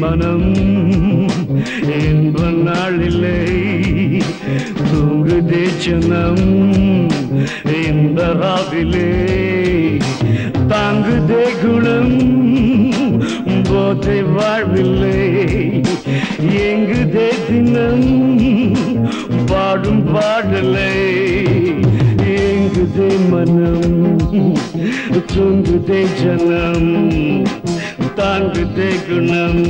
மனம் என்ப நாளில்லை தூங்குதே ஜனம் இந்த ராவிலே தாங்குதே குணம் போதை வாழ்வில்லை எங்குதே தினம் பாடும் பாடலை எங்குதே மனம் தூங்குதே ஜனம் தாங்குதே குணம்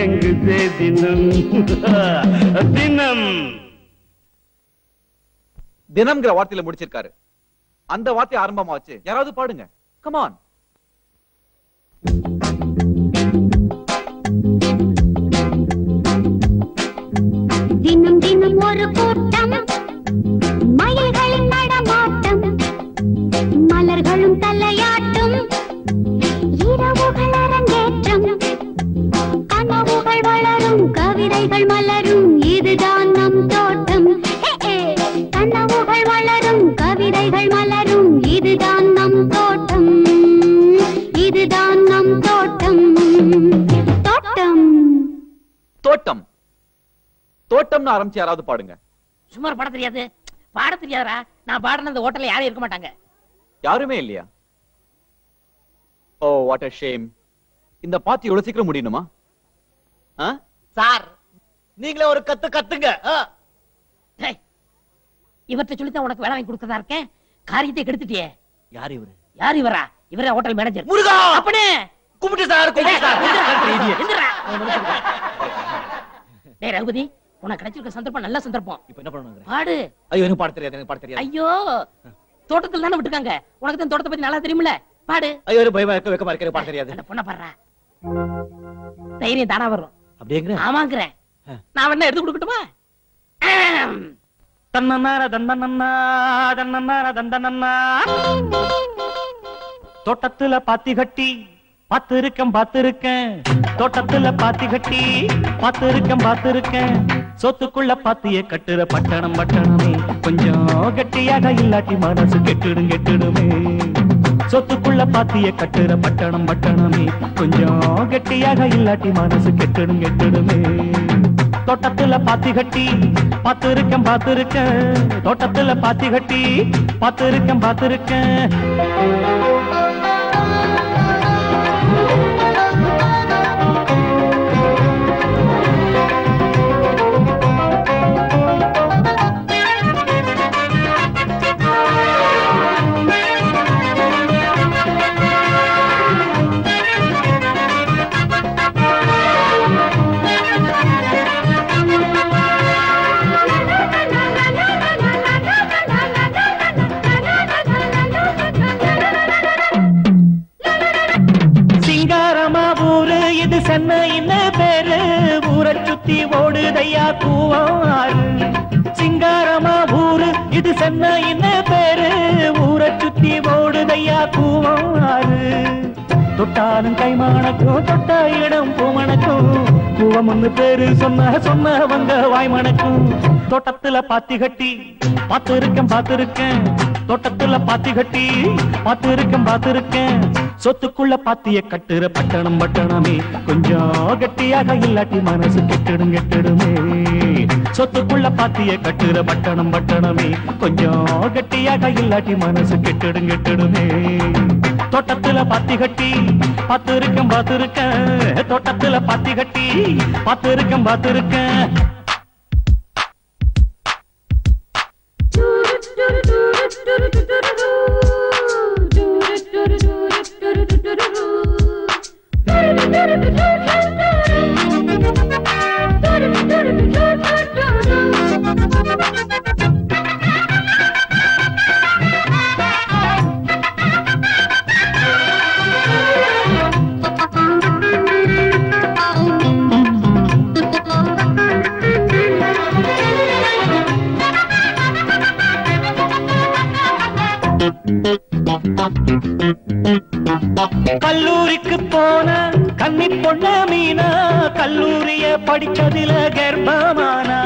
எங்குதே தினம் தினம் தினம்ங்கிற வார்த்தையில முடிச்சிருக்காரு. அந்த வார்த்தை ஆரம்பமா வச்சு யாராவது பாடுங்க. கமான். தினம் தினம் ஒரு கூட்டம் மயில்களின் நடமாட்டம் மலர்களும் தலையாட்டும் இரவுகள் அரங்கேற்றம் கனவுகள் வளரும் கவிதைகள் மலரும் இதுதான் நம் தோட்டம் கனவுகள் வளரும் கவிதைகள் மலரும் இதுதான் நம் தோட்டம் இதுதான் நம் தோட்டம் தோட்டம் தோட்டம் தோட்டம்னு ஆரம்பிச்சு யாராவது பாடுங்க. சுமார் பாட தெரியாது. பாட தெரியாதா? நான் பாடின அந்த ஹோட்டல்ல யாரும் இருக்க மாட்டாங்க. யாருமே இல்லையா? Oh what a shame. இந்த பாட்டு எவ்வளவு சீக்கிரம் முடியணுமா? சார் நீங்களே ஒரு கத்து கத்துங்க. இவர்கிட்ட சொல்லித்தான் உனக்கு வேலை வாங்கி கொடுக்கறதா இருக்கேன். காரியத்தை கெடுத்துட்டியே. யார் இவரு? யார் இவரா? இவரே ஹோட்டல் மேனேஜர். முருகா அப்பனே கும்பிட்டு சார் கும்பிட்டு சார். எந்திரா. டேய் ரகுபதி, உனக்கு கிடைச்சிருக்க சந்தர்ப்பம் நல்ல சந்தர்ப்பம். இப்போ என்ன பண்ணனும்? பாடு. ஐயோ எனக்கு பாட தெரியாது. எனக்கு பாட தெரியாது. ஐயோ தோட்டத்துல தான விட்டுருக்காங்க. உனக்கு தான் தோட்டத்தை பத்தி நல்லா தெரியும்ல. பாடு. ஐயோ எனக்கு பயமா இருக்கு. வெக்கமா இருக்கு. பாட தெரியாது. அந்த பொண்ண பாடுறா. தைரியம் தானா வரும். அப்படிங்கற? ஆமாங்கறேன். நான் வேணா எடுத்து கொடுக்கட்டுமா? தன்னன்னார தந்தனன்னா தன்னன்னார தந்தனன்னா தோட்டத்துல பாத்தி கட்டி பாத்திருக்கேன் தோட்டத்துல பாத்தி கட்டி பாத்திருக்கேன் சொத்துக்குள்ள பாத்திய கட்டுற பட்டணம் பட்டணமே கொஞ்சம் கட்டியாக இல்லாட்டி மனசு கெட்டுடுமே சொத்துக்குள்ள பாத்திய கட்டுற பட்டணம் பட்டணமே கொஞ்சம் கட்டியாக இல்லாட்டி மனசு கெட்டுடுமே தோட்டத்துல பாத்தி கட்டி பாத்திருக்கேன் தோட்டத்துல பாத்தி கட்டி பாத்திருக்கேன் சென்னைன்னு பேரு ஊரை சுத்தி ஓடுதையா கூவாறு சிங்காரமா ஊரு இது சென்னைன்னு பேரு ஊரை சுத்தி ஓடுதையா கூவாறு தொட்டாலும் கைமானக்கும் தொட்ட இடம் பூமணக்கும் கூவம்னு பேரு சொன்னவங்க வாய்மணக்கும் தோட்டத்துல பாத்தி கட்டி பாத்திருக்கேன் தோட்டத்துல பாத்தி கட்டி பாத்திருக்கேன் சொத்துக்குள்ள பாத்திய கட்டுற பட்டணம் பட்டணமே கொஞ்சம் கட்டியாக இல்லாட்டி மனசு கெட்டுடுமே சொத்துக்குள்ள பாத்திய கட்டுற பட்டணம் பட்டணமே கொஞ்சம் கட்டியாக இல்லாட்டி மனசு கெட்டுடுமே தோட்டத்துல பாத்தி கட்டி பாத்திருக்கேன் தோட்டத்துல பாத்தி கட்டி பாத்திருக்கேன் கல்லூரிக்கு போன கன்னி பொண்ண மீனா கல்லூரிய படிச்சதில கர்ப்பமானா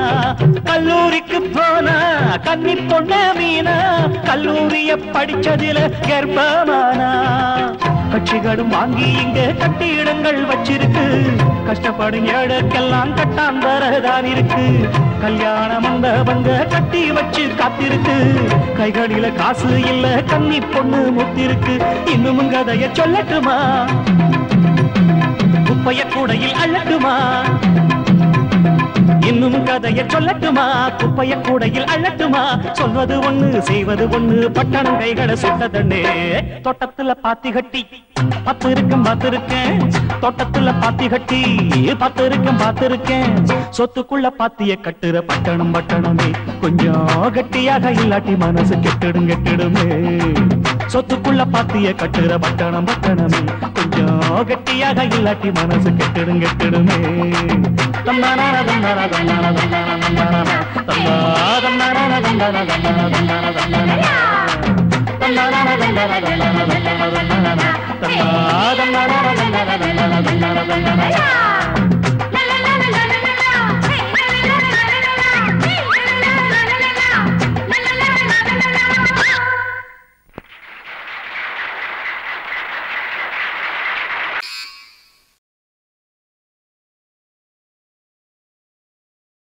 கல்லூரிக்கு போன கன்னி பொண்ண மீனா கல்லூரிய படிச்சதில கர்ப்பமானா கட்சிகளும் வாங்கி இங்க கட்டிடங்கள் வச்சிருக்கு. கஷ்டப்படும் ஏழைக்கெல்லாம் கட்டாந்தரதான் இருக்கு. கல்யாண மண்டபங்க கட்டி வச்சு காத்திருக்கு. கைகளில காசு இல்ல கன்னி பொண்ணு முத்திருக்கு. இன்னும் கதைய சொல்லட்டுமா? குப்பைய கூடையில் அள்ளட்டுமா? இன்னும் கதைய சொல்லட்டுமா? குப்பைய கூடையில் அள்ளட்டுமா? சொல்வது ஒண்ணு செய்வது ஒண்ணு பட்டணம் கைகளை சுட்டதண்ணே. தோட்டத்துல பாத்தி கட்டி பார்த்திருக்கேன் பார்த்திருக்கேன். தோட்டத்துல பாத்தி கட்டி பார்த்திருக்கேன். சொத்துக்குள்ள பாத்திய கட்டுற பட்டணம் பட்டணமே. கொஞ்சம் கட்டியாக இல்லாட்டி மனசு கெட்டிடுமே. சொத்துக்குள்ள பாத்திய கட்டுற பட்டணம் பட்டணமே. கொஞ்சம் கட்டியாக இல்லாட்டி மனசு கெட்டிடுமே. தன்னாரா தன்னாரா தன்னாரா தன்னாரா தன்னாரா தன்னாரா தன்னாரா தன்னாரா தன்னாரா தன்னாரா தன்னாரா தன்னாரா தன்னாரா